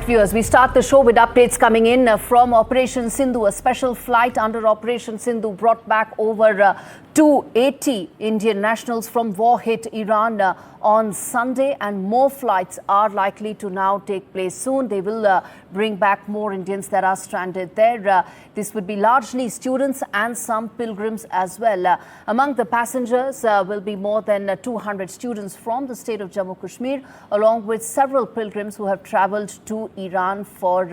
viewers, we start the show with updates coming in from Operation Sindhu. A special flight under Operation Sindhu brought back over 280 Indian nationals from war-hit Iran on Sunday, and more flights are likely to now take place soon. They will bring back more Indians that are stranded there. This would be largely students and some pilgrims as well. Among the passengers will be more than 200 students from the state of Jammu Kashmir, along with several pilgrims who have travelled to Iran for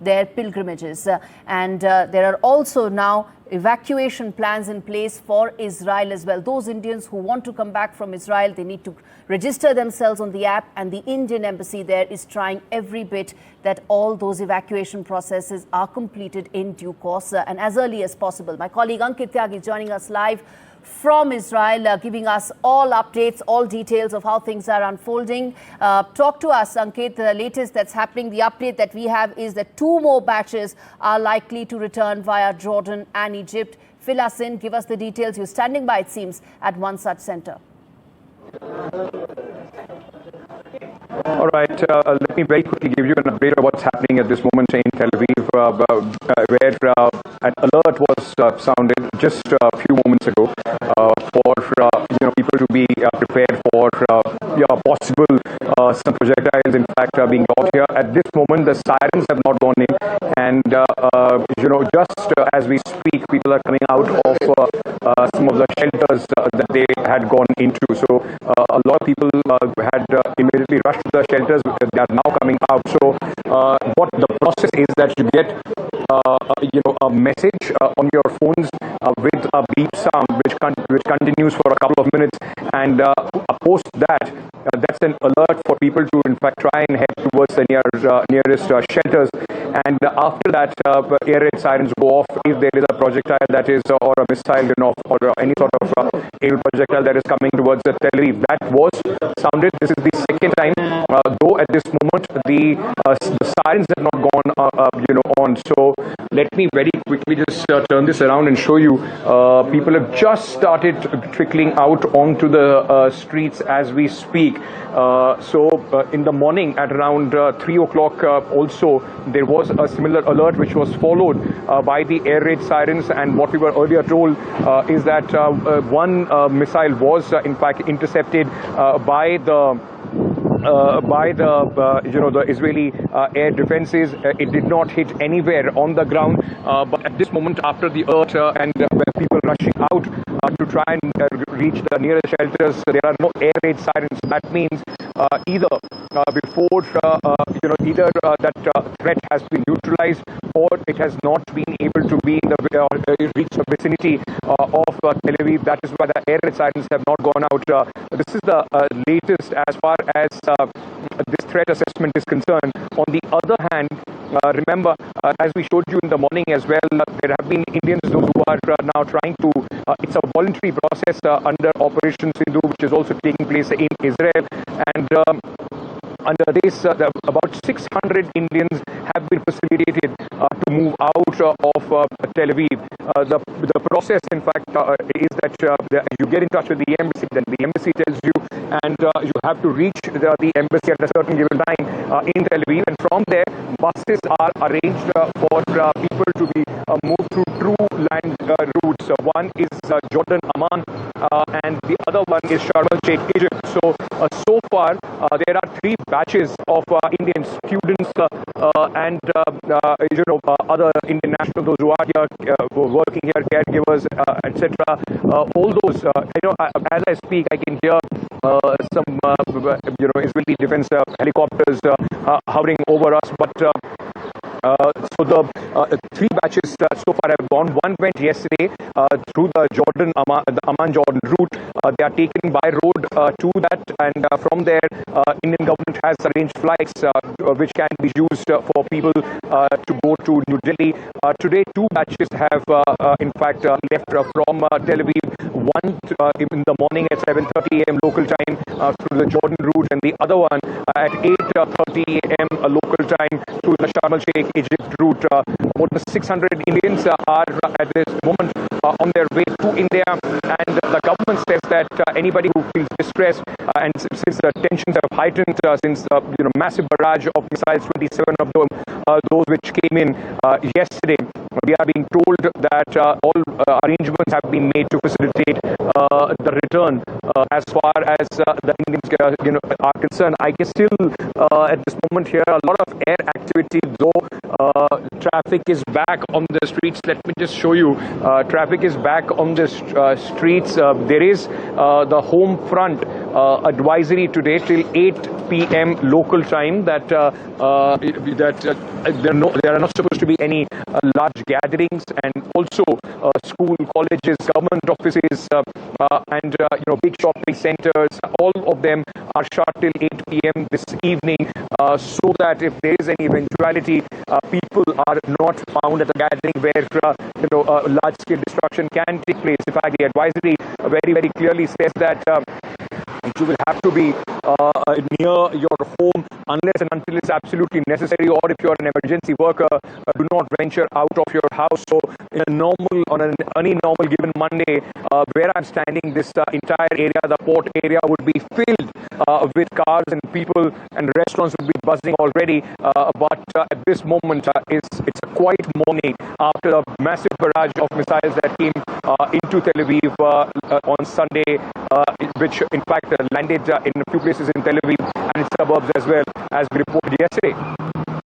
their pilgrimages. And there are also now evacuation plans in place for Israel as well. Those Indians who want to come back from Israel, they need to register themselves on the app, and the Indian embassy there is trying every bit that all those evacuation processes are completed in due course and as early as possible. My colleague Ankit Tyagi is joining us live from Israel, giving us all updates, all details of how things are unfolding. Talk to us, Ankit, the latest that's happening. The update that we have is that 2 more batches are likely to return via Jordan and Egypt. Fill us in, give us the details. You're standing by, it seems, at one such center. All right, let me very quickly give you an update of what's happening at this moment in Tel Aviv, where an alert was sounded just a few moments ago for people to be prepared for possible some projectiles, in fact, being launched here. At this moment, the sirens have not gone in, and just as we speak, people are coming out of some of the shelters that they had gone into. So a lot of people had immediately rushed to the shelters. They are now coming out. So what the process is that you get a message on your phones with a beep sound which continues for a couple of minutes, and post that that's an alert for people to in fact try and head towards the nearest shelters. And after that, air raid sirens go off if there is a projectile that is or a missile or any sort of aerial projectile that is coming towards the Tel Aviv. That was sounded. This is the second time, though at this moment the sirens have not gone on. So let me very quickly just turn this around and show you. People have just started trickling out onto the streets as we speak. So in the morning at around 3 o'clock also there was a similar alert which was followed by the air raid sirens, and what we were earlier told is that one missile was in fact intercepted by the the Israeli air defenses. It did not hit anywhere on the ground, but at this moment, after the alert and when people rushing out to try and reach the nearest shelters, there are no air raid sirens. That means either before either that threat has been neutralized, or it has not been able to be in the reach the vicinity of Tel Aviv. That is why the air raid sirens have not gone out. This is the latest as far as this threat assessment is concerned. On the other hand, remember, as we showed you in the morning as well, there have been Indians who are now trying to, it's a voluntary process under Operation Sindhu, which is also taking place in Israel. And under this, about 600 Indians have been facilitated to move out of Tel Aviv. The process, in fact, is that you get in touch with the embassy, then the embassy tells you, and you have to reach the embassy at a certain given time in Tel Aviv, and from there, buses are arranged for people to be moved through true land routes. One is Jordan, Amman, and the other one is Sharm el-Sheikh, Egypt. So far, there are 3 batches of Indian students and other Indian nationals, those who are here working here, caregivers, etc. All those, as I speak, I can hear some Israeli defense helicopters hovering over us, but so the 3 batches so far have gone. One went yesterday through the Amman Jordan route. They are taken by road to that, and from there, Indian government has arranged flights which can be used for people to go to New Delhi. Today, 2 batches have in fact left from Tel Aviv. One in the morning at 7:30 a.m. local time through the Jordan route, and the other one at 8:30 a.m. local time through the the Sharm el-Sheikh Egypt route. More than 600 Indians are at this moment on their way to India, and the government says that anybody who feels distressed, and since the tensions have heightened since massive barrage of missiles, 27 of them, those which came in yesterday, we are being told that all arrangements have been made to facilitate the return as far as the Indians are concerned. I guess still at this moment here a lot of air activity, though traffic is back on the streets. Let me just show you. Traffic is back on the streets. There is the home front advisory today till 8 p.m. local time that there are not supposed to be any large gatherings, and also school, colleges, government offices, and big shopping centers. All of them are shut till 8 p.m. this evening, so that if there is any eventuality, people are not found at a gathering where large-scale destruction can take place. In fact, the advisory very, very clearly says that you will have to be near your home unless and until it's absolutely necessary, or if you're an emergency worker, do not venture out of your house. So in any normal given Monday, where I'm standing, this entire area, the port area, would be filled with cars and people, and restaurants would be buzzing already. But at this moment, it's a quiet morning after a massive barrage of missiles that came into Tel Aviv on Sunday, which in fact landed in a few places in Tel Aviv and its suburbs as well, as we reported yesterday.